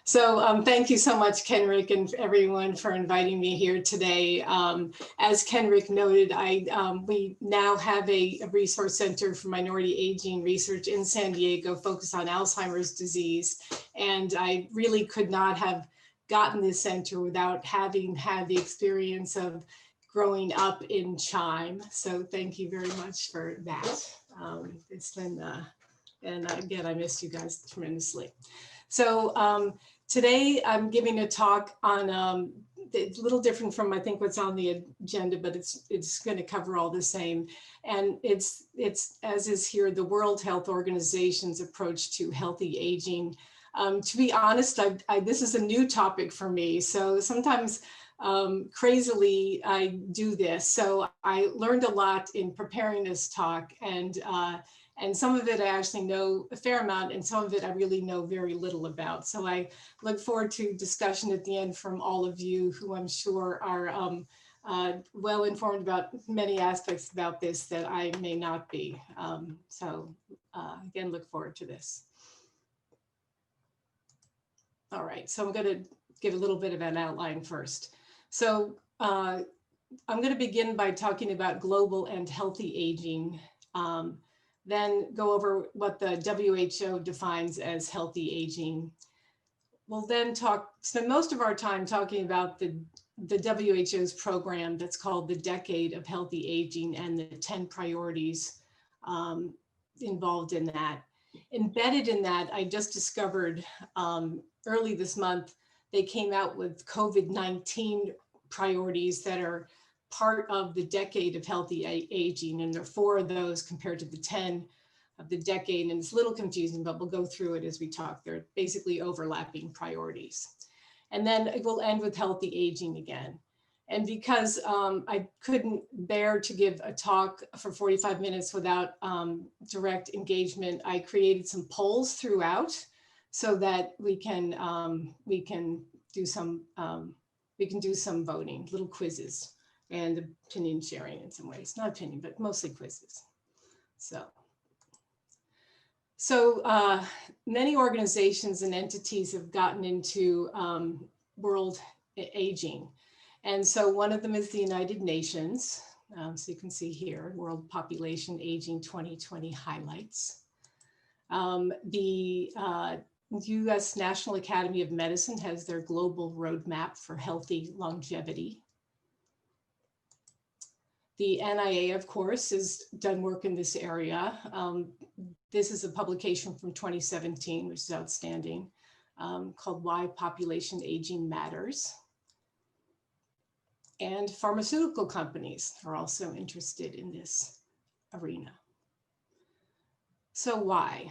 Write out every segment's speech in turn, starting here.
So thank you so much, Kenrick, and everyone for inviting me here today. As Kenrick noted, we now have a resource center for minority aging research in San Diego focused on Alzheimer's disease. And I really could not have gotten this center without having had the experience of growing up in Chime. So thank you very much for that. It's been, and again, I missed you guys tremendously. So today I'm giving a talk on, it's a little different from I think what's on the agenda, but it's going to cover all the same. And it's as is here, the World Health Organization's approach to healthy aging. To be honest, this is a new topic for me. So sometimes crazily I do this. So I learned a lot in preparing this talk, and some of it I actually know a fair amount, and some of it I really know very little about. So I look forward to discussion at the end from all of you who I'm sure are well informed about many aspects about this that I may not be. Again, look forward to this. All right, so I'm going to give a little bit of an outline first. So I'm going to begin by talking about global and healthy aging. Then go over what the WHO defines as healthy aging. We'll then spend most of our time talking about the WHO's program that's called the Decade of Healthy Aging and the 10 priorities involved in that. Embedded in that, I just discovered early this month, they came out with COVID-19 priorities that are part of the Decade of Healthy Aging, and there are 4 of those compared to the 10 of the decade, and it's a little confusing, but we'll go through it as we talk. They're basically overlapping priorities. And then we'll end with healthy aging again. And because I couldn't bear to give a talk for 45 minutes without direct engagement, I created some polls throughout so that we can do some voting, little quizzes, and opinion sharing in some ways, not opinion, but mostly quizzes. So many organizations and entities have gotten into world aging. And so one of them is the United Nations. So you can see here, World Population Aging 2020 highlights. The US National Academy of Medicine has their global roadmap for healthy longevity. The NIA, of course, has done work in this area. This is a publication from 2017, which is outstanding, called Why Population Aging Matters. And pharmaceutical companies are also interested in this arena. So why?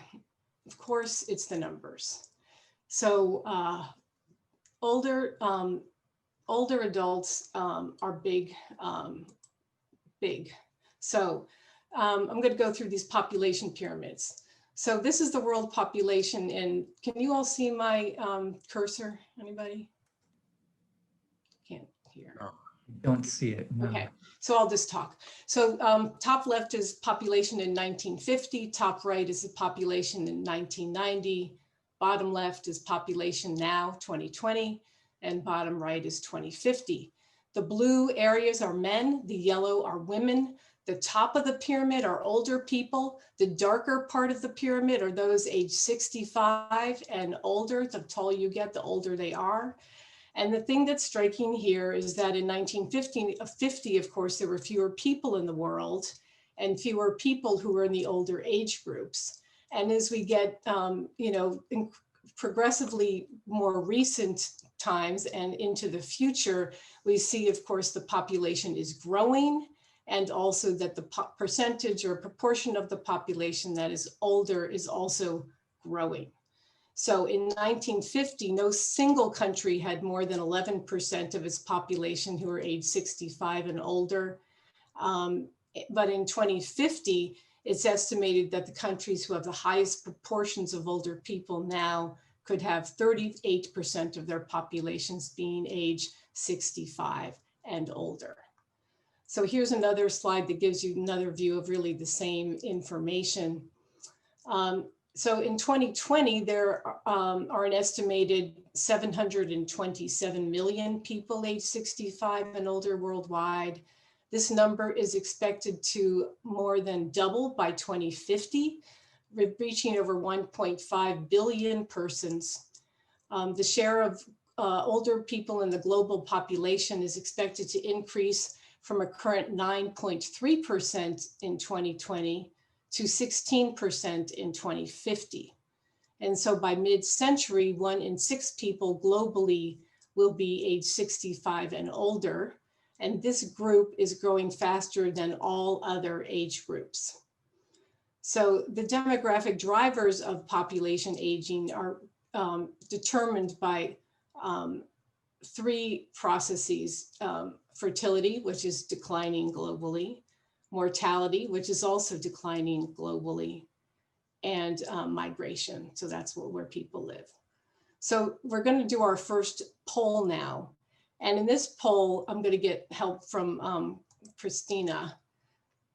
Of course, it's the numbers. So older adults are big. So I'm going to go through these population pyramids. So this is the world population, and can you all see my cursor? Anybody? Can't hear. No, don't see it. No. Okay, so I'll just talk. So top left is population in 1950, top right is the population in 1990, bottom left is population now, 2020, and bottom right is 2050. The blue areas are men, the yellow are women. The top of the pyramid are older people. The darker part of the pyramid are those age 65 and older. The taller you get, the older they are. And the thing that's striking here is that in 1950, of course, there were fewer people in the world and fewer people who were in the older age groups. And as we get, in progressively more recent times and into the future, we see, of course, the population is growing, and also that the percentage or proportion of the population that is older is also growing. So in 1950, no single country had more than 11% of its population who were age 65 and older. But in 2050, it's estimated that the countries who have the highest proportions of older people now could have 38% of their populations being age 65 and older. So here's another slide that gives you another view of really the same information. So in 2020, there are an estimated 727 million people age 65 and older worldwide. This number is expected to more than double by 2050, reaching over 1.5 billion persons. The share of older people in the global population is expected to increase from a current 9.3% in 2020 to 16% in 2050. And so by mid-century, 1 in 6 people globally will be age 65 and older. And this group is growing faster than all other age groups. So the demographic drivers of population aging are determined by 3 processes: fertility, which is declining globally; mortality, which is also declining globally; and migration. So that's where people live. So we're going to do our first poll now. And in this poll, I'm going to get help from Christina.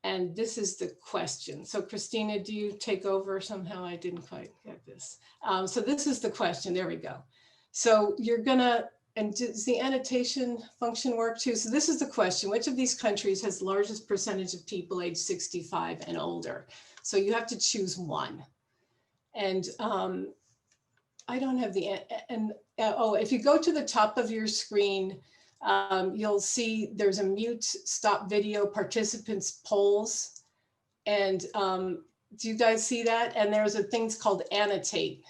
And this is the question. So Christina, do you take over somehow? I didn't quite get this. So this is the question. There we go. So you're going to, and does the annotation function work too? So this is the question: which of these countries has the largest percentage of people age 65 and older? So you have to choose one. And I don't have the, oh, if you go to the top of your screen, you'll see there's a mute stop video participants polls. And do you guys see that? And there's a thing called annotate.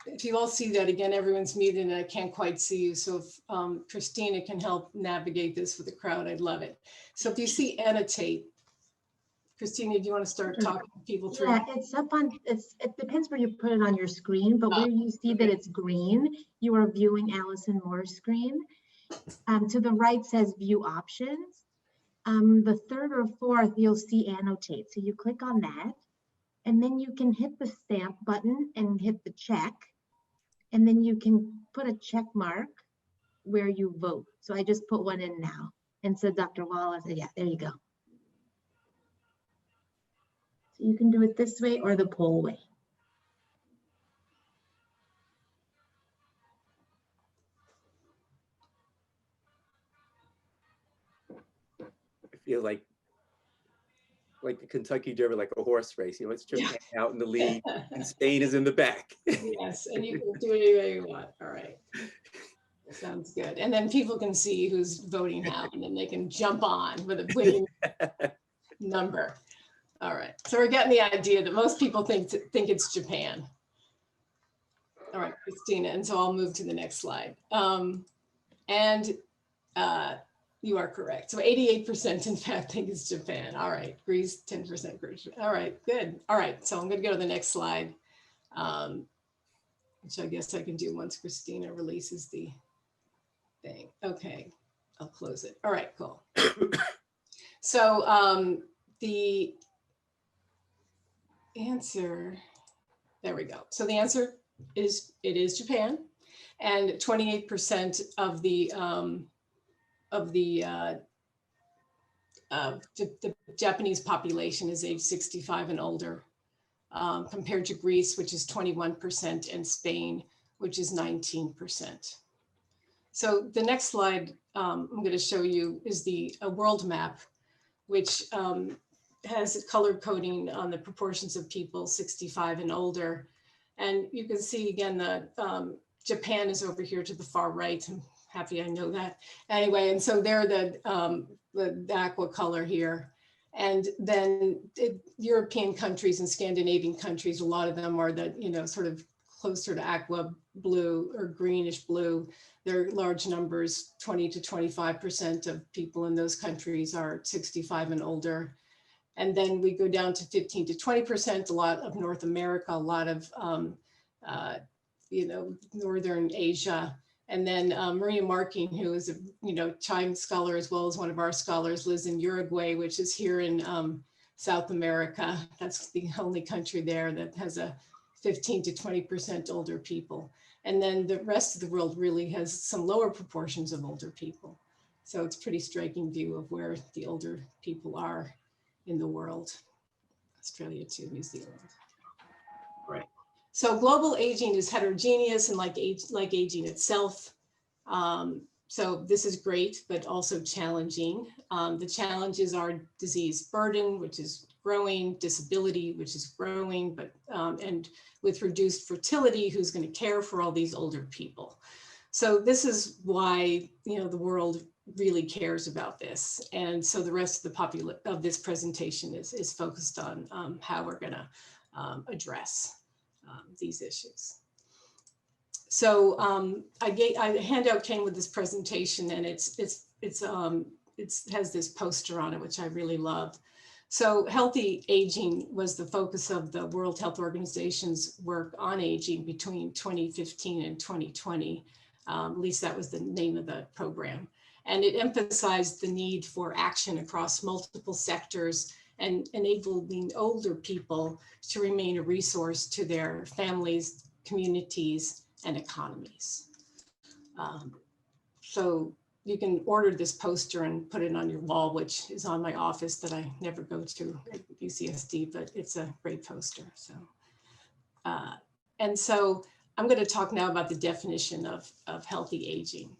If you all see that, again, everyone's muted and I can't quite see you. So if Christina can help navigate this for the crowd, I'd love it. So if you see annotate, Christina, do you want to start talking people through? Yeah, it's up on, it depends where you put it on your screen, but where you see that it's green, you are viewing Alison Moore's screen. To the right says view options. The 3rd or 4th, you'll see annotate. So you click on that, and then you can hit the stamp button and hit the check. And then you can put a check mark where you vote. So I just put one in now. And so Dr. Wallace said, yeah, there you go. So you can do it this way or the poll way. I feel like the Kentucky Derby, like a horse race. You know, it's Japan out in the lead and Spain is in the back. Yes, and you can do it any way you want. All right. Sounds good. And then people can see who's voting how, and then they can jump on with a winning number. All right. So we're getting the idea that most people think it's Japan. All right, Christina. And so I'll move to the next slide. You are correct. So 88% in fact think it's Japan. All right. Greece, 10% Greece. All right, good. All right. So I'm going to go to the next slide, which I guess I can do once Christina releases the thing. Okay, I'll close it. All right, cool. So the answer, there we go. So the answer is, it is Japan, and 28% of the Japanese population is age 65 and older, compared to Greece, which is 21%, and Spain, which is 19%. So the next slide I'm going to show you is a world map, which has color coding on the proportions of people 65 and older. And you can see again that Japan is over here to the far right. I'm happy I know that. Anyway, and so they're the aqua color here. And then European countries and Scandinavian countries, a lot of them are the, you know, sort of closer to aqua blue or greenish blue. They're large numbers. 20 to 25% of people in those countries are 65 and older. And then we go down to 15 to 20%, a lot of North America, a lot of, you know, Northern Asia. And then Maria Marking, who is a, you know, Chime scholar as well as one of our scholars, lives in Uruguay, which is here in South America. That's the only country there that has a 15 to 20% older people. And then the rest of the world really has some lower proportions of older people. So it's a pretty striking view of where the older people are in the world. Australia too, New Zealand. So global aging is heterogeneous and like aging itself. So this is great, but also challenging. The challenges are disease burden, which is growing, disability, which is growing, but and with reduced fertility, who's going to care for all these older people? So this is why, you know, the world really cares about this. And so the rest of this presentation is focused on how we're going to address these issues. So a handout came with this presentation, and it has this poster on it, which I really love. So healthy aging was the focus of the World Health Organization's work on aging between 2015 and 2020. At least that was the name of the program. And it emphasized the need for action across multiple sectors and enabling older people to remain a resource to their families, communities, and economies. So you can order this poster and put it on your wall, which is on my office that I never go to at UCSD, but it's a great poster. So, and so I'm going to talk now about the definition of healthy aging.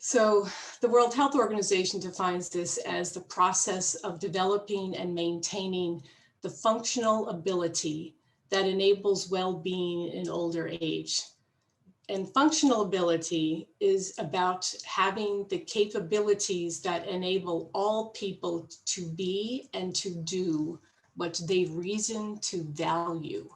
So the World Health Organization defines this as the process of developing and maintaining the functional ability that enables well-being in older age. And functional ability is about having the capabilities that enable all people to be and to do what they reason to value.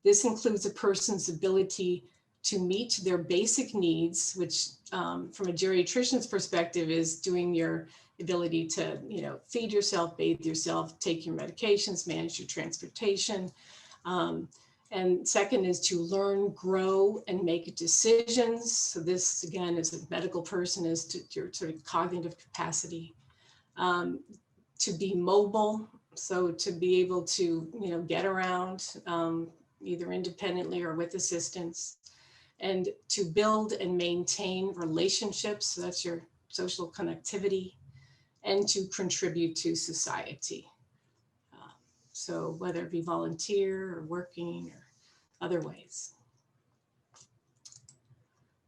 This includes a person's ability to meet their basic needs, which from a geriatrician's perspective is doing your ability to, you know, feed yourself, bathe yourself, take your medications, manage your transportation. And second is to learn, grow, and make decisions. So this, again, as a medical person, is to your sort of cognitive capacity. To be mobile, so to be able to, you know, get around either independently or with assistance. And to build and maintain relationships, so that's your social connectivity, and to contribute to society. So whether it be volunteer or working or other ways.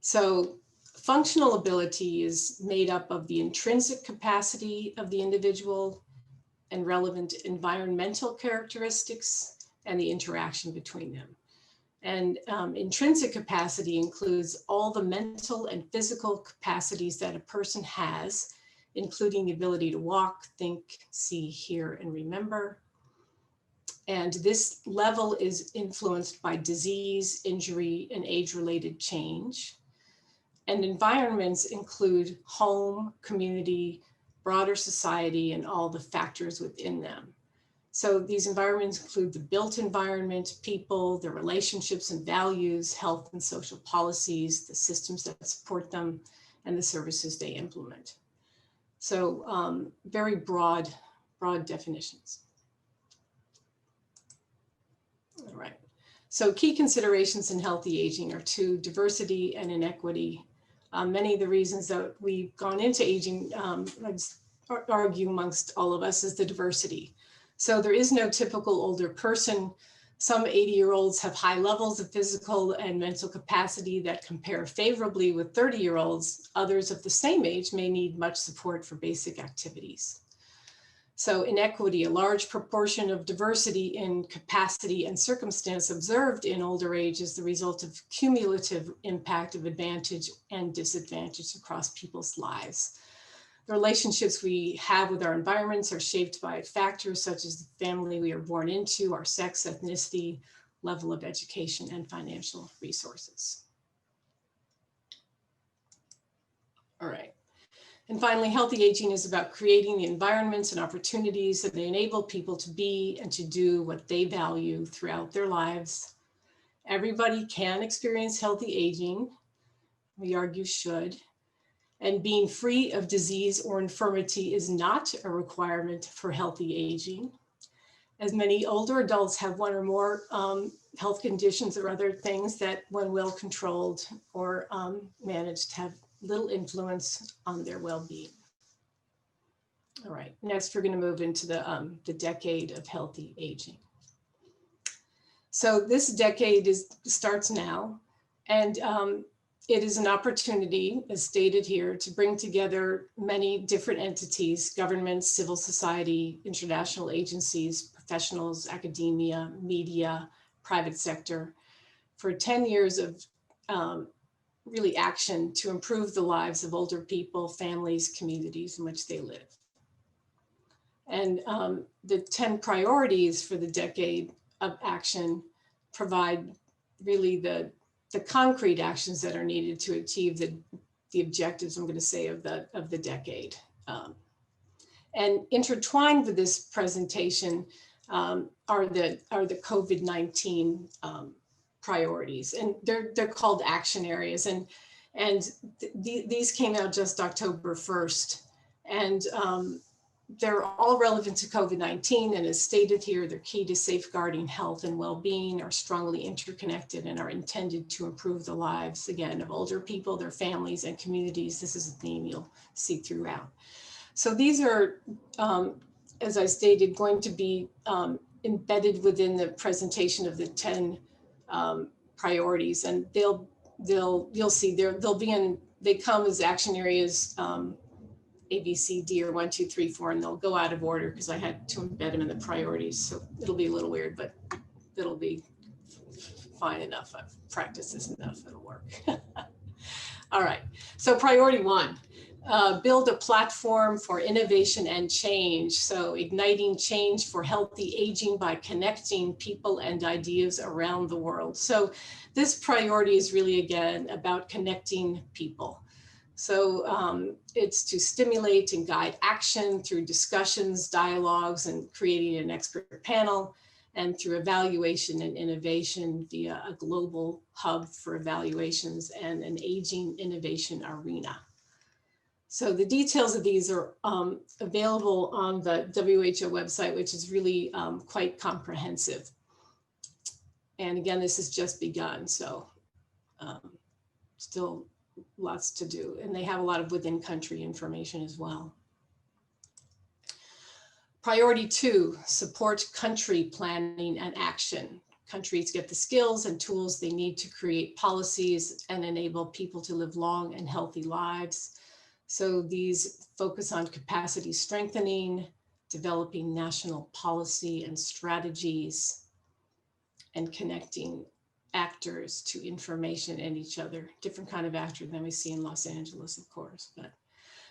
So functional ability is made up of the intrinsic capacity of the individual and relevant environmental characteristics and the interaction between them. And intrinsic capacity includes all the mental and physical capacities that a person has, including the ability to walk, think, see, hear, and remember. And this level is influenced by disease, injury, and age-related change. And environments include home, community, broader society, and all the factors within them. So these environments include the built environment, people, their relationships and values, health and social policies, the systems that support them, and the services they implement. So very broad definitions. All right. So key considerations in healthy aging are two: diversity and inequity. Many of the reasons that we've gone into aging, I'd argue amongst all of us, is the diversity. So there is no typical older person. Some 80-year-olds have high levels of physical and mental capacity that compare favorably with 30-year-olds. Others of the same age may need much support for basic activities. So inequity, a large proportion of diversity in capacity and circumstance observed in older age is the result of cumulative impact of advantage and disadvantage across people's lives. The relationships we have with our environments are shaped by factors such as the family we are born into, our sex, ethnicity, level of education, and financial resources. All right. And finally, healthy aging is about creating the environments and opportunities that enable people to be and to do what they value throughout their lives. Everybody can experience healthy aging, we argue should, and being free of disease or infirmity is not a requirement for healthy aging. As many older adults have one or more health conditions or other things that, when well controlled or managed, have little influence on their well-being. All right, next we're going to move into the decade of healthy aging. So this decade starts now, and it is an opportunity, as stated here, to bring together many different entities, governments, civil society, international agencies, professionals, academia, media, private sector, for 10 years of really action to improve the lives of older people, families, communities in which they live. And the 10 priorities for the decade of action provide really the concrete actions that are needed to achieve the objectives, I'm going to say, of the decade. And intertwined with this presentation are the COVID-19 priorities, and they're called action areas, and these came out just October 1st, and they're all relevant to COVID-19, and as stated here, they're key to safeguarding health and well-being, are strongly interconnected, and are intended to improve the lives, again, of older people, their families, and communities. This is a theme you'll see throughout. So these are, as I stated, going to be embedded within the presentation of the 10 priorities, and you'll see they come as action areas A, B, C, D, or 1, 2, 3, 4, and they'll go out of order because I had to embed them in the priorities. So it'll be a little weird, but it'll be fine enough. I've practiced this enough, it'll work. All right, so priority 1, build a platform for innovation and change. So igniting change for healthy aging by connecting people and ideas around the world. So this priority is really, again, about connecting people. So it's to stimulate and guide action through discussions, dialogues, and creating an expert panel, and through evaluation and innovation via a global hub for evaluations and an aging innovation arena. So the details of these are available on the WHO website, which is really quite comprehensive. And again, this has just begun, so still lots to do. And they have a lot of within country information as well. Priority 2, support country planning and action. Countries get the skills and tools they need to create policies and enable people to live long and healthy lives. So these focus on capacity strengthening, developing national policy and strategies, and connecting actors to information and each other. Different kind of actor than we see in Los Angeles, of course. But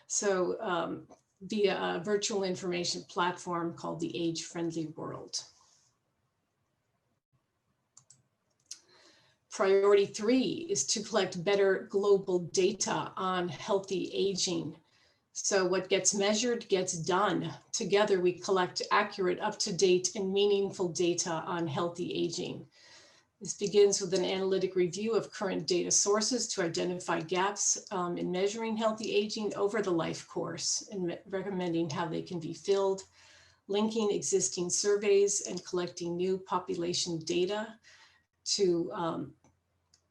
so via a virtual information platform called the Age Friendly World. Priority 3 is to collect better global data on healthy aging. So what gets measured gets done. Together we collect accurate, up-to-date, and meaningful data on healthy aging. This begins with an analytic review of current data sources to identify gaps in measuring healthy aging over the life course and recommending how they can be filled, linking existing surveys and collecting new population data to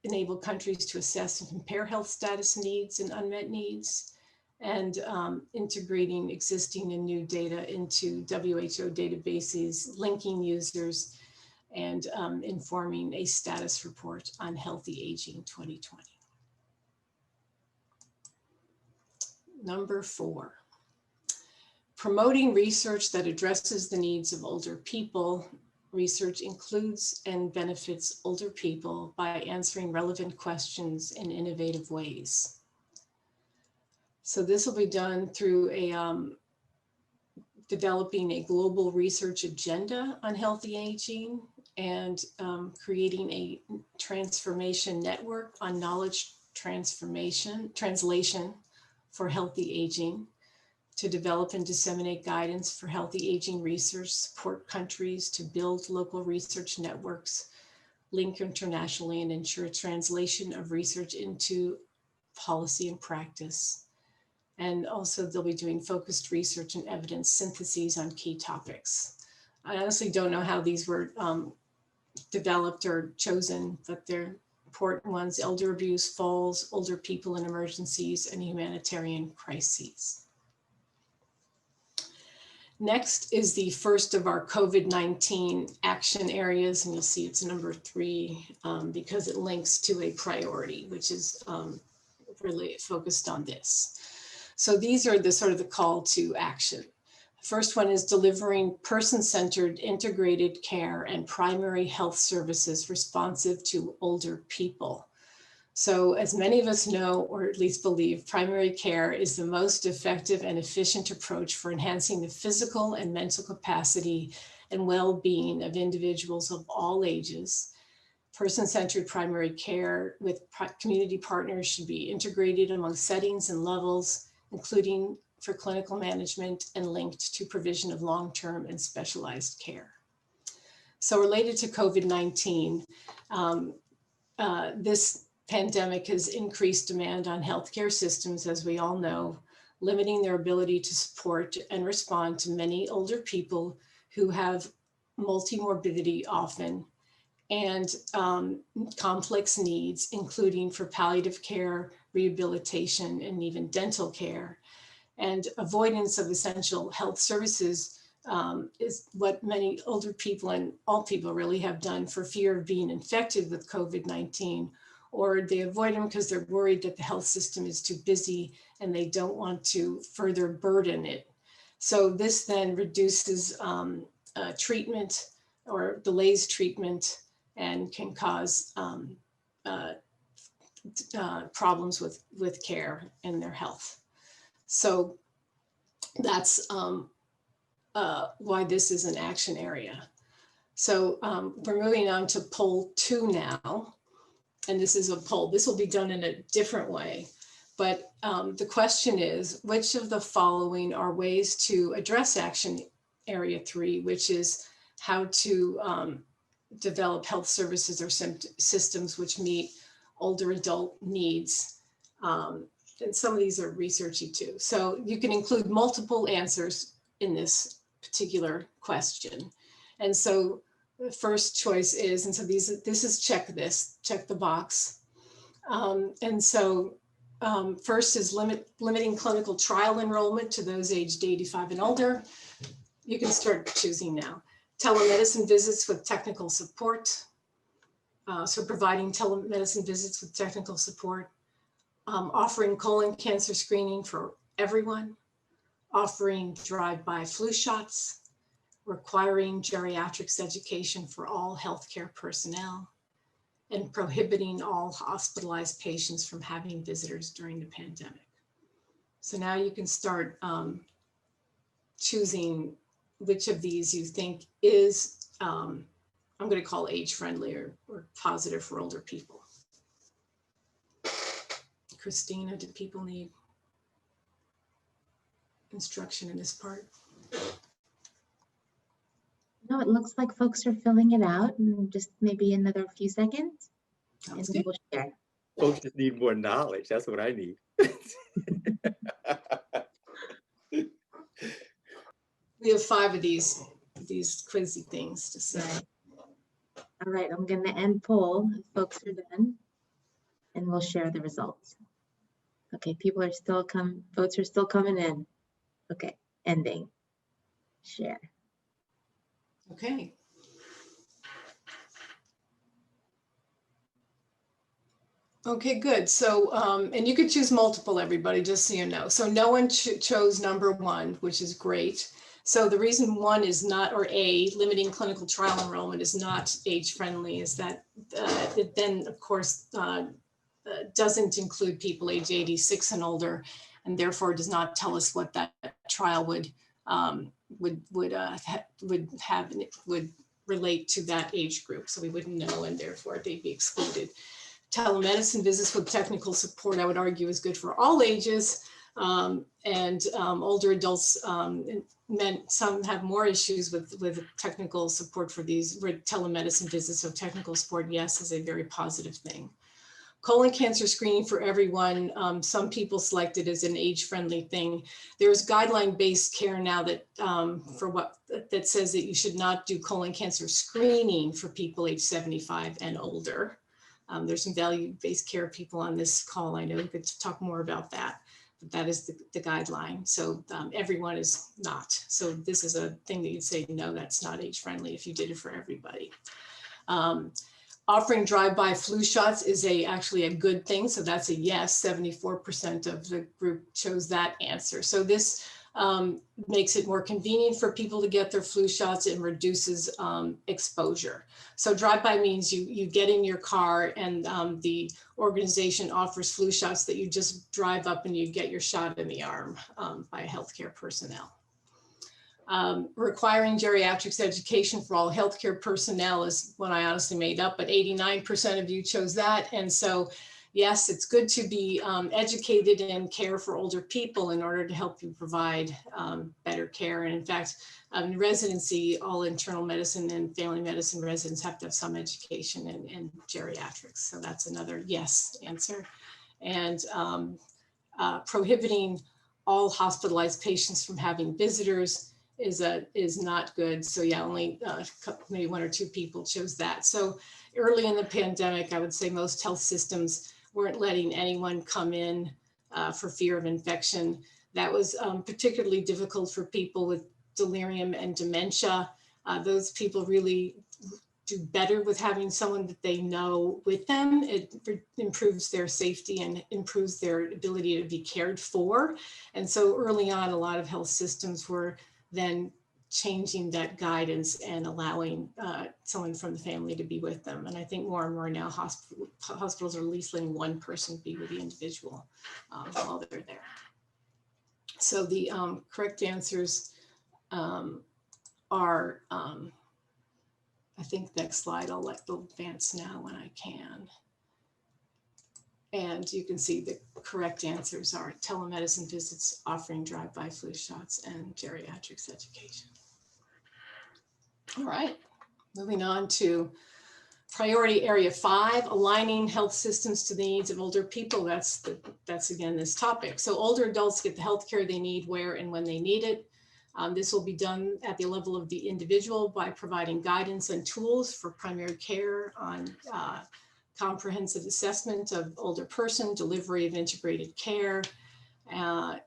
enable countries to assess and compare health status needs and unmet needs, and integrating existing and new data into WHO databases, linking users, and informing a status report on healthy aging 2020. Number 4, promoting research that addresses the needs of older people. Research includes and benefits older people by answering relevant questions in innovative ways. So this will be done through developing a global research agenda on healthy aging, and creating a transformation network on knowledge translation for healthy aging, to develop and disseminate guidance for healthy aging research, support countries to build local research networks, link internationally, and ensure translation of research into policy and practice. And also they'll be doing focused research and evidence syntheses on key topics. I honestly don't know how these were developed or chosen, but they're important ones: elder abuse, falls, older people in emergencies, and humanitarian crises. Next is the first of our COVID-19 action areas, and you'll see it's number 3 because it links to a priority, which is really focused on this. So these are the sort of the call to action. First one is delivering person-centered integrated care and primary health services responsive to older people. So as many of us know, or at least believe, primary care is the most effective and efficient approach for enhancing the physical and mental capacity and well-being of individuals of all ages. Person-centered primary care with community partners should be integrated among settings and levels, including for clinical management and linked to provision of long-term and specialized care. So related to COVID-19, this pandemic has increased demand on healthcare systems, as we all know, limiting their ability to support and respond to many older people who have multimorbidity often and complex needs, including for palliative care, rehabilitation, and even dental care. And avoidance of essential health services is what many older people and all people really have done for fear of being infected with COVID-19, or they avoid them because they're worried that the health system is too busy and they don't want to further burden it. So this then reduces treatment or delays treatment and can cause problems with care and their health. So that's why this is an action area. So we're moving on to poll 2 now. And this is a poll. This will be done in a different way. But the question is, which of the following are ways to address action area 3, which is how to develop health services or systems which meet older adult needs. And some of these are researchy too. So you can include multiple answers in this particular question. And so the first choice is, and so this is check the box. And so first is limiting clinical trial enrollment to those aged 85 and older. You can start choosing now. Telemedicine visits with technical support. So providing telemedicine visits with technical support. Offering colon cancer screening for everyone. Offering drive-by flu shots. Requiring geriatrics education for all healthcare personnel, and prohibiting all hospitalized patients from having visitors during the pandemic. So now you can start choosing which of these you think is, I'm going to call age-friendly or positive for older people. Christina, do people need instruction in this part? No, it looks like folks are filling it out, and just maybe another few seconds, and then we'll share. Folks just need more knowledge. That's what I need. We have 5 of these quizzy things to say. All right, I'm going to end poll if folks are done, and we'll share the results. Okay, people are still votes are still coming in. Okay, ending. Share. Okay. Okay, good. So, and you could choose multiple, everybody, just so you know. So no one chose number 1, which is great. So the reason 1 is not, or A, limiting clinical trial enrollment is not age-friendly, is that it then, of course, doesn't include people age 86 and older, and therefore does not tell us what that trial would relate to that age group. So we wouldn't know, and therefore they'd be excluded. Telemedicine visits with technical support, I would argue, is good for all ages. And older adults, some have more issues with technical support for these telemedicine visits. So technical support, yes, is a very positive thing. Colon cancer screening for everyone, some people select it as an age-friendly thing. There's guideline-based care now that that says that you should not do colon cancer screening for people age 75 and older. There's some value-based care people on this call. I know we could talk more about that. but that is the guideline. So everyone is not. So this is a thing that you'd say, no, that's not age friendly if you did it for everybody. Offering drive-by flu shots is actually a good thing. So that's a yes. 74% of the group chose that answer. So this makes it more convenient for people to get their flu shots and reduces exposure. So drive-by means you get in your car and the organization offers flu shots that you just drive up and you get your shot in the arm by healthcare personnel. Requiring geriatrics education for all healthcare personnel is one I honestly made up, but 89% of you chose that. And so, yes, it's good to be educated and care for older people in order to help you provide better care. And in fact, in residency, all internal medicine and family medicine residents have to have some education in geriatrics. So that's another yes answer. And prohibiting all hospitalized patients from having visitors is not good. So yeah, only maybe 1 or 2 people chose that. So early in the pandemic, I would say most health systems weren't letting anyone come in for fear of infection. That was particularly difficult for people with delirium and dementia. Those people really do better with having someone that they know with them. It improves their safety and improves their ability to be cared for. And so early on, a lot of health systems were then changing that guidance and allowing someone from the family to be with them. And I think more and more now hospitals are at least letting one person be with the individual while they're there. So the correct answers are, I think next slide, I'll advance now when I can. And you can see the correct answers are telemedicine visits, offering drive-by flu shots, and geriatrics education. All right, moving on to priority area 5, aligning health systems to the needs of older people. That's again this topic. So older adults get the health care they need where and when they need it. This will be done at the level of the individual by providing guidance and tools for primary care on comprehensive assessment of older person, delivery of integrated care, and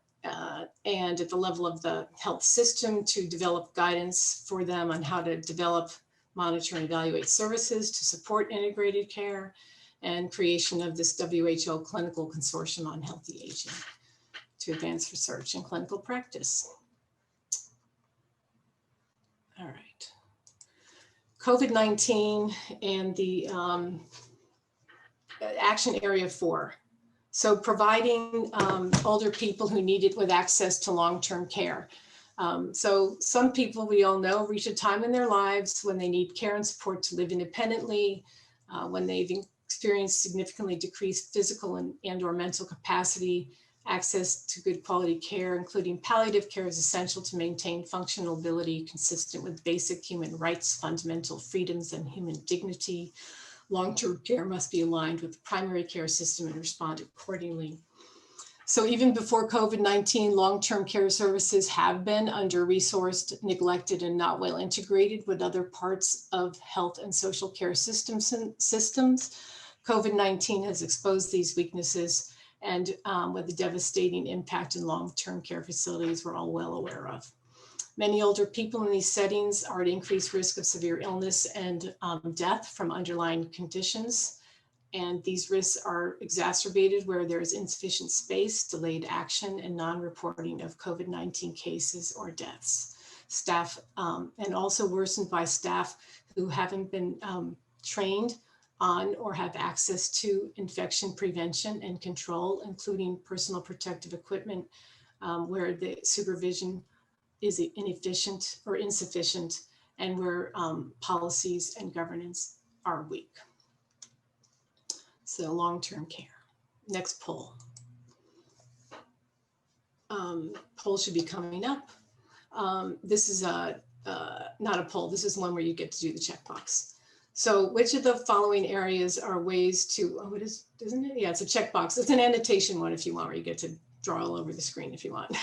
at the level of the health system to develop guidance for them on how to develop, monitor, and evaluate services to support integrated care, and creation of this WHO Clinical Consortium on Healthy Aging to advance research and clinical practice. All right. COVID-19 and the action area 4. So providing older people who need it with access to long-term care. So some people we all know reach a time in their lives when they need care and support to live independently, when they've experienced significantly decreased physical and or mental capacity. Access to good quality care, including palliative care, is essential to maintain functional ability consistent with basic human rights, fundamental freedoms, and human dignity. Long-term care must be aligned with the primary care system and respond accordingly. So even before COVID-19, long-term care services have been under-resourced, neglected, and not well integrated with other parts of health and social care systems. COVID-19 has exposed these weaknesses, and with the devastating impact in long-term care facilities we're all well aware of. Many older people in these settings are at increased risk of severe illness and death from underlying conditions. And these risks are exacerbated where there is insufficient space, delayed action, and non-reporting of COVID-19 cases or deaths. Staff, and also worsened by staff who haven't been trained on or have access to infection prevention and control, including personal protective equipment, where the supervision is inefficient or insufficient, and where policies and governance are weak. So long-term care. Next poll. Poll should be coming up. This is not a poll, this is one where you get to do the checkbox. So which of the following areas are ways to, oh, it is, isn't it? Yeah, it's a checkbox. It's an annotation one if you want, where you get to draw all over the screen if you want.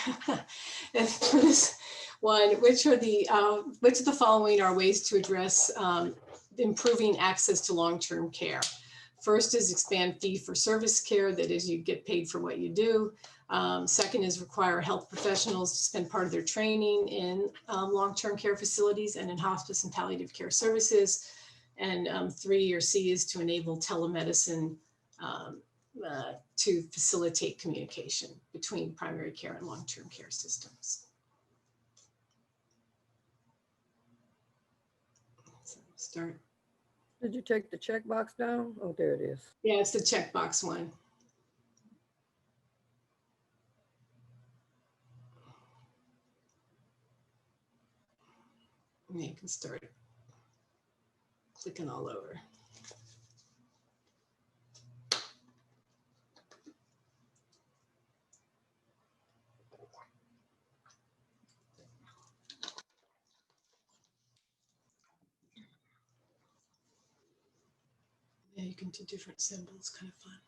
And for this one, which of the following are ways to address improving access to long-term care? First is expand fee for service care, that is, you get paid for what you do. Second is require health professionals to spend part of their training in long-term care facilities and in hospice and palliative care services. And 3 or C is to enable telemedicine to facilitate communication between primary care and long-term care systems. So start. Did you take the checkbox down? Oh, there it is. Yeah, it's the checkbox one. And you can start clicking all over. Yeah, you can do different symbols, kind of fun.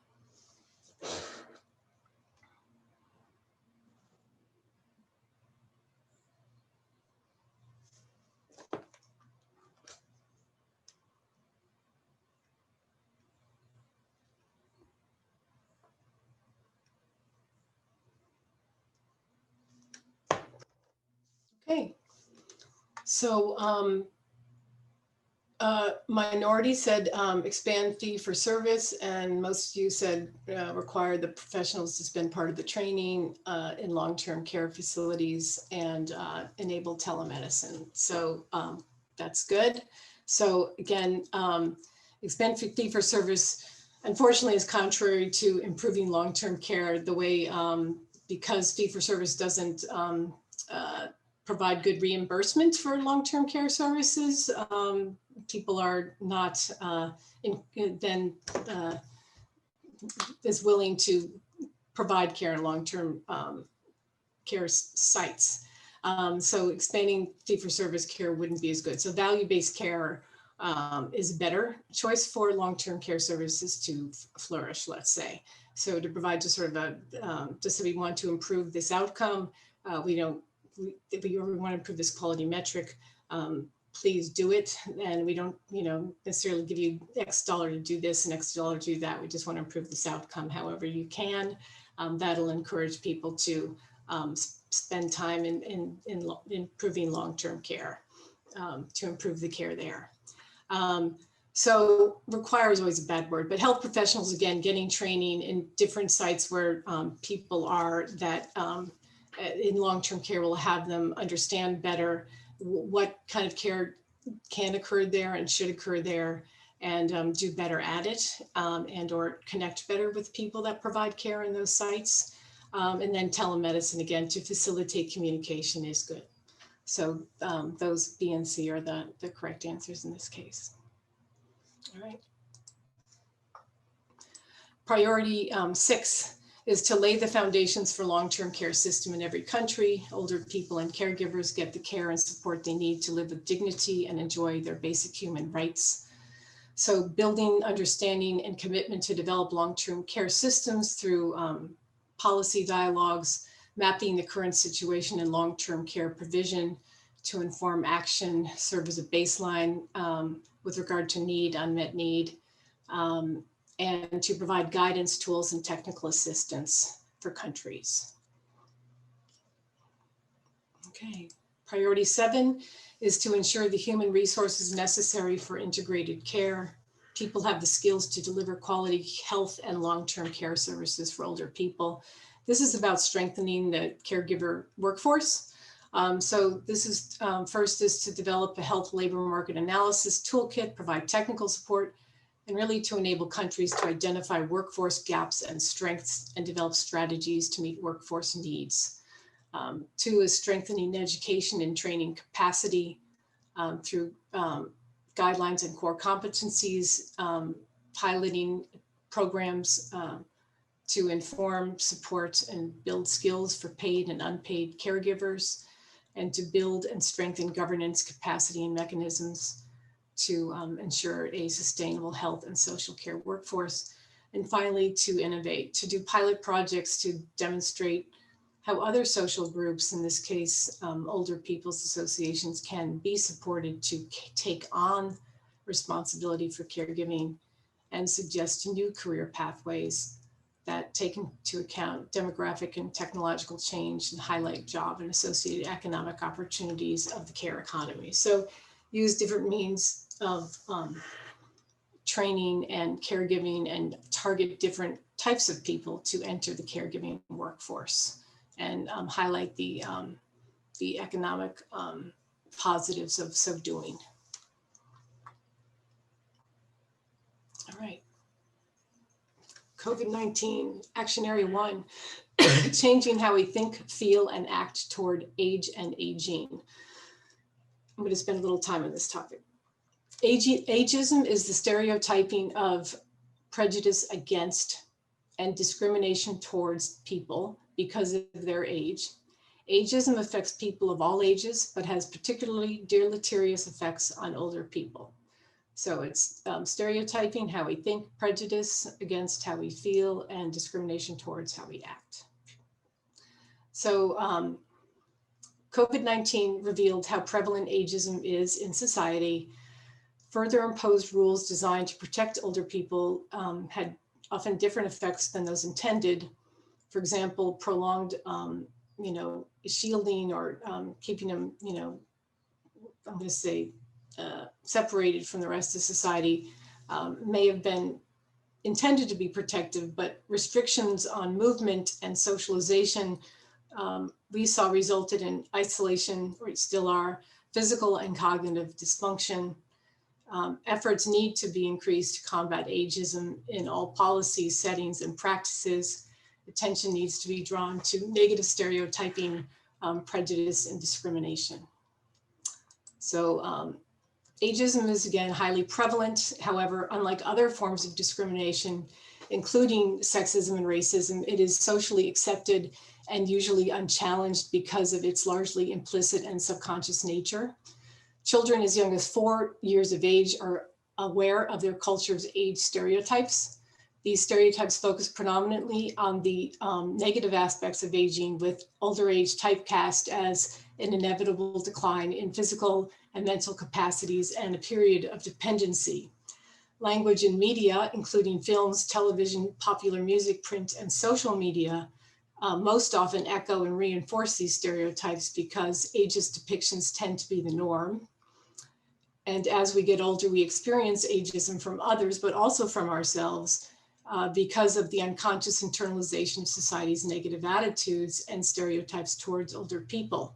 Okay, so minority said expand fee for service, and most of you said require the professionals to spend part of the training in long-term care facilities and enable telemedicine. So that's good. So again, expand fee for service, unfortunately, is contrary to improving long-term care the way, because fee for service doesn't provide good reimbursement for long-term care services. People are not then as willing to provide care in long-term care sites. So expanding fee-for-service care wouldn't be as good. So value-based care is a better choice for long-term care services to flourish, let's say. So to provide just sort of a, just so we want to improve this outcome, if we want to improve this quality metric, please do it. And we don't, necessarily give you X dollar to do this and X dollar to do that. We just want to improve this outcome however you can. That'll encourage people to spend time in improving long-term care, to improve the care there. So require is always a bad word, but health professionals, again, getting training in different sites where people are that in long-term care will have them understand better what kind of care can occur there and should occur there, and do better at it, and or connect better with people that provide care in those sites. And then telemedicine, again, to facilitate communication is good. So those B and C are the correct answers in this case. All right. Priority 6 is to lay the foundations for long-term care system in every country. Older people and caregivers get the care and support they need to live with dignity and enjoy their basic human rights. So building understanding and commitment to develop long-term care systems through policy dialogues, mapping the current situation in long-term care provision to inform action, serve as a baseline with regard to need, unmet need, and to provide guidance, tools, and technical assistance for countries. Okay, priority 7 is to ensure the human resources necessary for integrated care. People have the skills to deliver quality health and long-term care services for older people. This is about strengthening the caregiver workforce. So this is, first is to develop a health labor market analysis toolkit, provide technical support, and really to enable countries to identify workforce gaps and strengths and develop strategies to meet workforce needs. 2 is strengthening education and training capacity through guidelines and core competencies, piloting programs to inform, support, and build skills for paid and unpaid caregivers, and to build and strengthen governance capacity and mechanisms to ensure a sustainable health and social care workforce. And finally, to innovate, to do pilot projects to demonstrate how other social groups, in this case, older people's associations, can be supported to take on responsibility for caregiving and suggest new career pathways that take into account demographic and technological change and highlight job and associated economic opportunities of the care economy. So use different means of training and caregiving and target different types of people to enter the caregiving workforce and highlight the economic positives of so doing. All right. COVID-19, Action Area 1, changing how we think, feel, and act toward age and aging. I'm going to spend a little time on this topic. Ageism is the stereotyping of prejudice against and discrimination towards people because of their age. Ageism affects people of all ages, but has particularly deleterious effects on older people. So it's stereotyping how we think, prejudice against how we feel, and discrimination towards how we act. So COVID-19 revealed how prevalent ageism is in society. Further imposed rules designed to protect older people had often different effects than those intended. For example, prolonged, shielding or keeping them, I'm going to say, separated from the rest of society may have been intended to be protective, but restrictions on movement and socialization we saw resulted in isolation, or still are, physical and cognitive dysfunction. Efforts need to be increased to combat ageism in all policies, settings, and practices. Attention needs to be drawn to negative stereotyping, prejudice, and discrimination. So ageism is, again, highly prevalent. However, unlike other forms of discrimination, including sexism and racism, it is socially accepted and usually unchallenged because of its largely implicit and subconscious nature. Children as young as 4 years of age are aware of their culture's age stereotypes. These stereotypes focus predominantly on the negative aspects of aging, with older age typecast as an inevitable decline in physical and mental capacities and a period of dependency. Language and media, including films, television, popular music, print, and social media, most often echo and reinforce these stereotypes because ageist depictions tend to be the norm. And as we get older, we experience ageism from others, but also from ourselves because of the unconscious internalization of society's negative attitudes and stereotypes towards older people.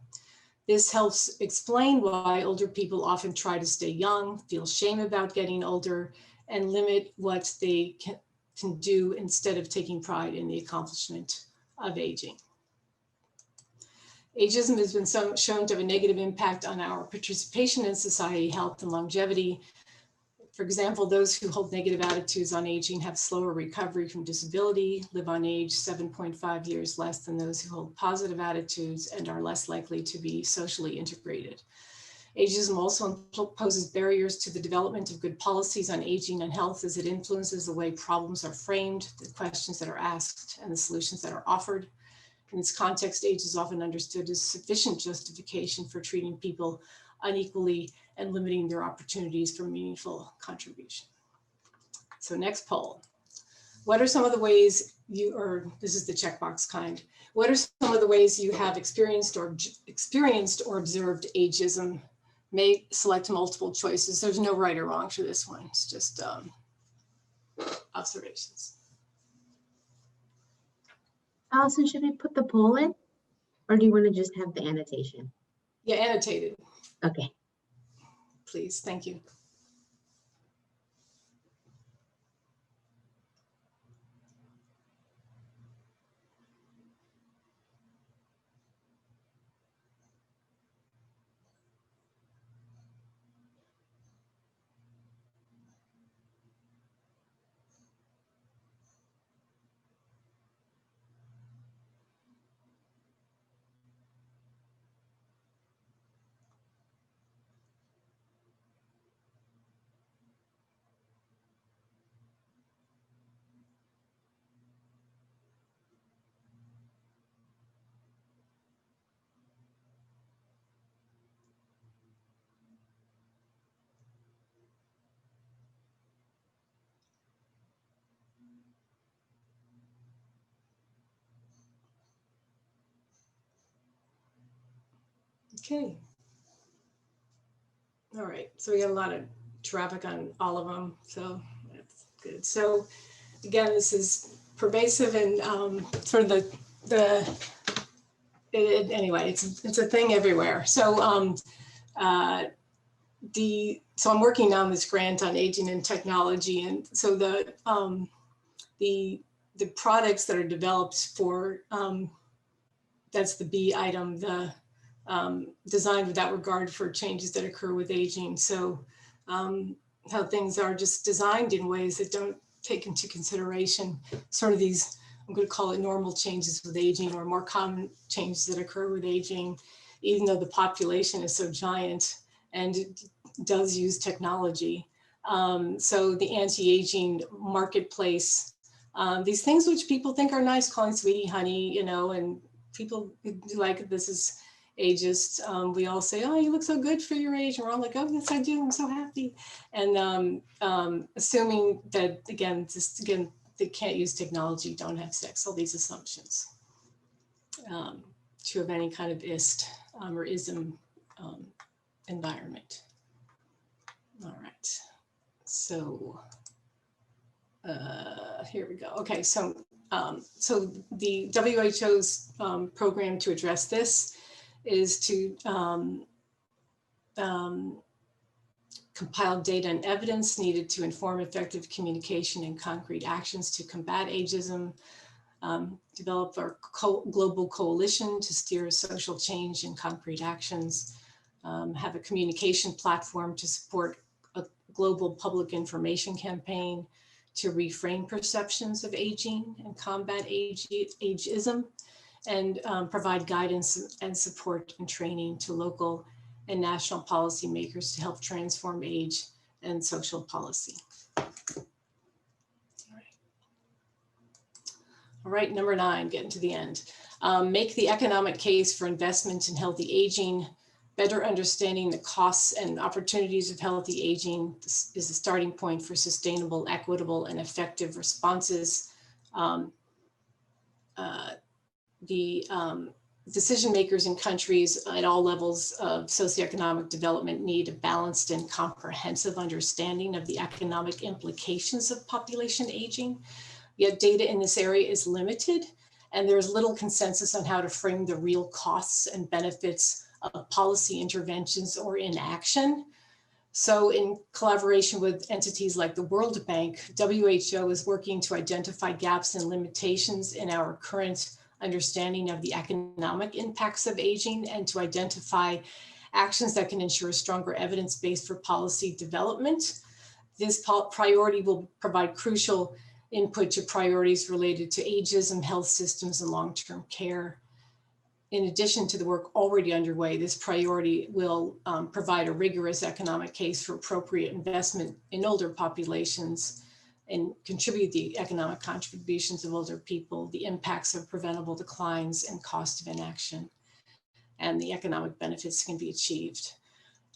This helps explain why older people often try to stay young, feel shame about getting older, and limit what they can do instead of taking pride in the accomplishment of aging. Ageism has been shown to have a negative impact on our participation in society, health, and longevity. For example, those who hold negative attitudes on aging have slower recovery from disability, live on age 7.5 years less than those who hold positive attitudes, and are less likely to be socially integrated. Ageism also poses barriers to the development of good policies on aging and health, as it influences the way problems are framed, the questions that are asked, and the solutions that are offered. In this context, age is often understood as sufficient justification for treating people unequally and limiting their opportunities for meaningful contribution. So next poll. What are some of the ways this is the checkbox kind, what are some of the ways you have experienced or observed ageism? May select multiple choices. There's no right or wrong for this one. It's just observations. Alison, should we put the poll in, or do you want to just have the annotation? Yeah, annotated. Okay. Please, thank you. Okay. All right, so we got a lot of traffic on all of them, so that's good. So again, this is pervasive and sort of anyway, it's a thing everywhere. So so I'm working on this grant on aging and technology, and so the products that are developed for that's the B item, the designed without regard for changes that occur with aging. So how things are just designed in ways that don't take into consideration sort of these, I'm going to call it normal changes with aging, or more common changes that occur with aging, even though the population is so giant and it does use technology. So the anti-aging marketplace, these things which people think are nice, calling sweetie honey, you know, and people like, this is ageist. We all say, oh, you look so good for your age. And we're all like, oh, yes, I do. I'm so happy. And assuming that, again, they can't use technology, don't have sex, all these assumptions to have any kind of ist or ism environment. All right. So here we go. Okay, so so the WHO's program to address this is to compile data and evidence needed to inform effective communication and concrete actions to combat ageism, develop our global coalition to steer social change and concrete actions, have a communication platform to support a global public information campaign to reframe perceptions of aging and combat ageism, and provide guidance and support and training to local and national policymakers to help transform age and social policy. All right, number 9, getting to the end. Make the economic case for investment in healthy aging. Better understanding the costs and opportunities of healthy aging is a starting point for sustainable, equitable, and effective responses. Decision makers in countries at all levels of socioeconomic development need a balanced and comprehensive understanding of the economic implications of population aging. Yet data in this area is limited, and there's little consensus on how to frame the real costs and benefits of policy interventions or inaction. So in collaboration with entities like the World Bank, WHO is working to identify gaps and limitations in our current understanding of the economic impacts of aging, and to identify actions that can ensure stronger evidence base for policy development. This priority will provide crucial input to priorities related to ageism, health systems, and long-term care. In addition to the work already underway, this priority will provide a rigorous economic case for appropriate investment in older populations and contribute the economic contributions of older people, the impacts of preventable declines and cost of inaction, and the economic benefits can be achieved,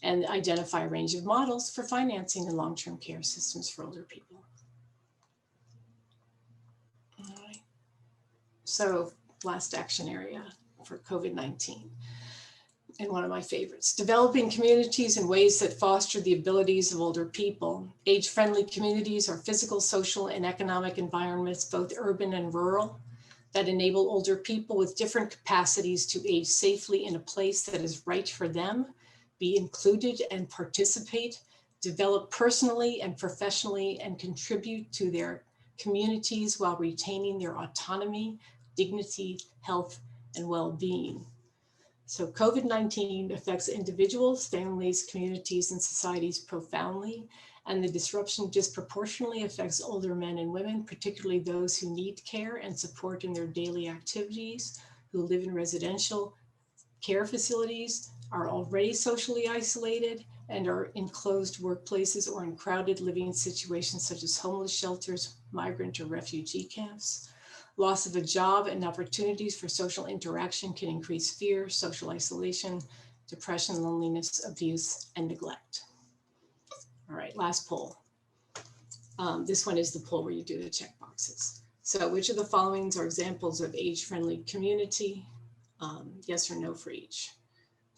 and identify a range of models for financing and long-term care systems for older people. All right. So last action area for COVID-19. And one of my favorites, developing communities in ways that foster the abilities of older people. Age-friendly communities are physical, social, and economic environments, both urban and rural, that enable older people with different capacities to age safely in a place that is right for them, be included and participate, develop personally and professionally, and contribute to their communities while retaining their autonomy, dignity, health, and well-being. So COVID-19 affects individuals, families, communities, and societies profoundly, and the disruption disproportionately affects older men and women, particularly those who need care and support in their daily activities, who live in residential care facilities, are already socially isolated, and are in closed workplaces or in crowded living situations such as homeless shelters, migrant or refugee camps. Loss of a job and opportunities for social interaction can increase fear, social isolation, depression, loneliness, abuse, and neglect. All right, last poll. This one is the poll where you do the check boxes. So which of the following are examples of age-friendly community? Yes or no for each.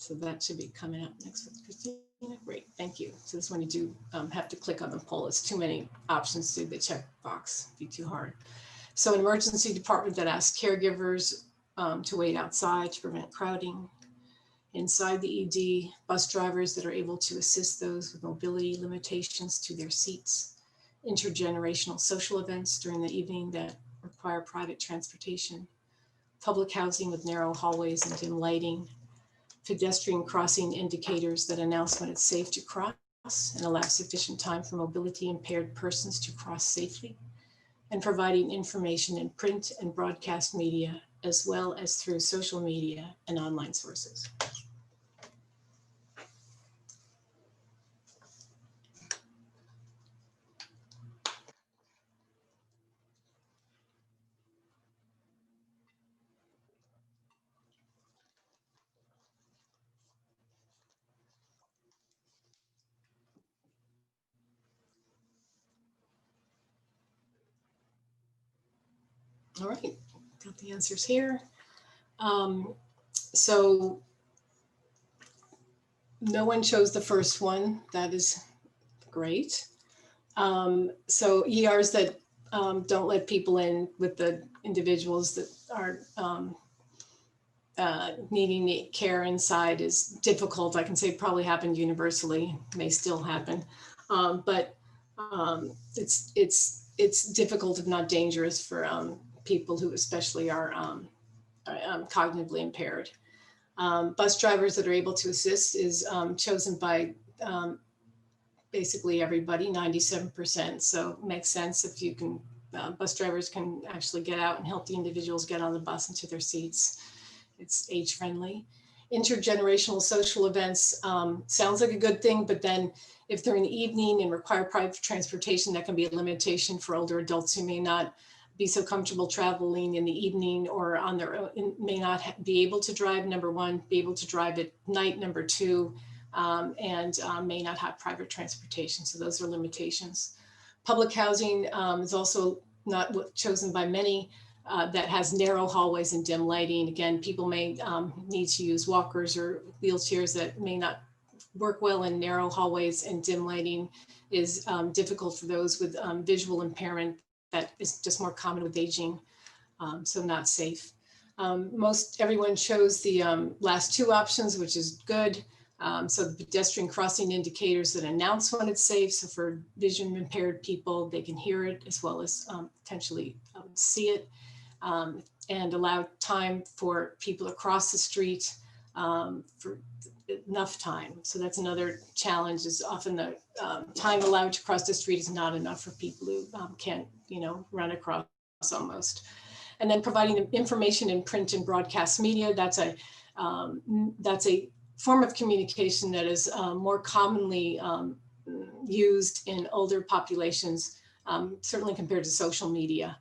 So that should be coming up next with Christina. Great, thank you. So this one you do have to click on the poll. It's too many options to the checkbox, be too hard. So an emergency department that asks caregivers to wait outside to prevent crowding. Inside the ED, bus drivers that are able to assist those with mobility limitations to their seats. Intergenerational social events during the evening that require private transportation. Public housing with narrow hallways and dim lighting. Pedestrian crossing indicators that announce when it's safe to cross and allow sufficient time for mobility impaired persons to cross safely, and providing information in print and broadcast media, as well as through social media and online sources. All right, got the answers here. So no one chose the first one. That is great. So ERs that don't let people in with the individuals that are needing the care inside is difficult. I can say probably happened universally, may still happen, but it's difficult if not dangerous for people who especially are cognitively impaired. Bus drivers that are able to assist is chosen by basically everybody, 97%. So it makes sense if you can, bus drivers can actually get out and help the individuals get on the bus into their seats. It's age friendly. Intergenerational social events sounds like a good thing, but then if they're in the evening and require private transportation, that can be a limitation for older adults who may not be so comfortable traveling in the evening or on their own, may not be able to drive, number one, be able to drive at night, number two, and may not have private transportation. So those are limitations. Public housing is also not chosen by many that has narrow hallways and dim lighting. Again, people may need to use walkers or wheelchairs that may not work well in narrow hallways, and dim lighting is difficult for those with visual impairment. That is just more common with aging, so not safe. Most everyone chose the last two options, which is good. So the pedestrian crossing indicators that announce when it's safe. So for vision impaired people, they can hear it as well as potentially see it, and allow time for people to cross the street for enough time. So that's another challenge, is often the time allowed to cross the street is not enough for people who can't, run across almost. And then providing information in print and broadcast media, that's a form of communication that is more commonly used in older populations, certainly compared to social media,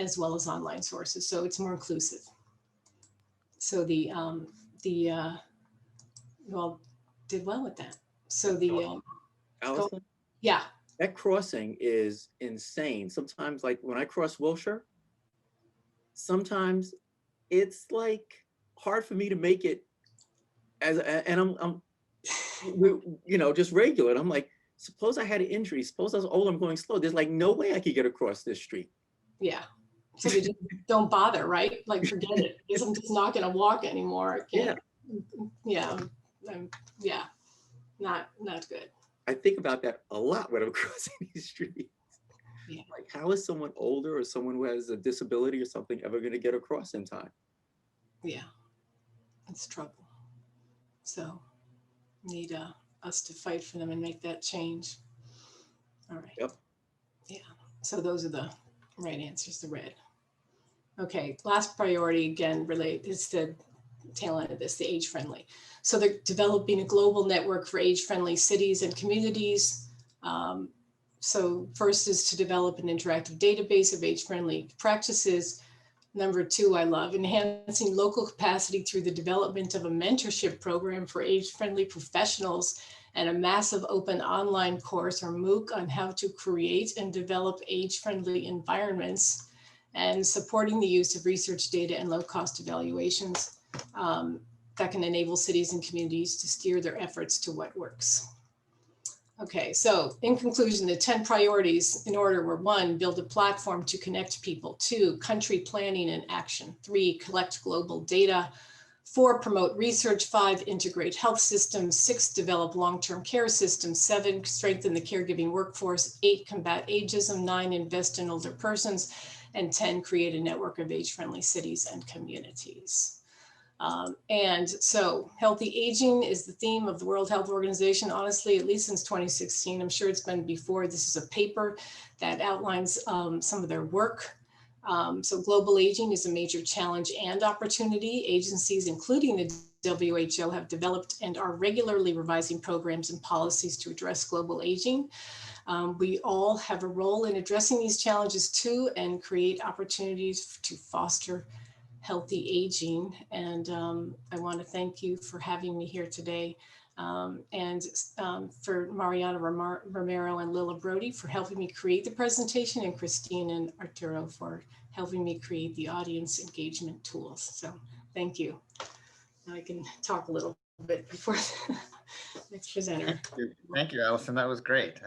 as well as online sources. So it's more inclusive. So well, did well with that. So Alison, yeah. that crossing is insane. Sometimes, like when I cross Wilshire, sometimes it's like hard for me to make it and I'm just regular. And I'm like, suppose I had an injury, suppose I was old, I'm going slow. There's like no way I could get across this street. Yeah. So we just don't bother, right? Like, forget it, because I'm just not going to walk anymore. Yeah. Yeah. Yeah. Not good. I think about that a lot when I'm crossing these streets. Yeah. Like, how is someone older or someone who has a disability or something ever going to get across in time? Yeah. It's trouble. So need us to fight for them and make that change. All right. Yep. Yeah. So those are the right answers, the red. Okay. Last priority, again, is the tail end of this, the age friendly. So they're developing a global network for age friendly cities and communities. So first is to develop an interactive database of age friendly practices. Number two, I love enhancing local capacity through the development of a mentorship program for age-friendly professionals and a massive open online course, or MOOC, on how to create and develop age-friendly environments, and supporting the use of research data and low-cost evaluations. that can enable cities and communities to steer their efforts to what works. Okay, so in conclusion, the 10 priorities in order were: 1, build a platform to connect people; 2, country planning and action; 3, collect global data; 4, promote research; 5, integrate health systems; 6, develop long-term care systems; 7, strengthen the caregiving workforce; 8, combat ageism; 9, invest in older persons; and 10, create a network of age-friendly cities and communities. And so healthy aging is the theme of the World Health Organization, honestly, at least since 2016. I'm sure it's been before. This is a paper that outlines some of their work. So global aging is a major challenge and opportunity. Agencies, including the WHO, have developed and are regularly revising programs and policies to address global aging. We all have a role in addressing these challenges too, and create opportunities to foster healthy aging. And I want to thank you for having me here today. And for Mariana Romero and Lila Brody for helping me create the presentation, and Christine and Arturo for helping me create the audience engagement tools. So thank you. Now I can talk a little bit before the next presenter. Thank you, Alison. That was great.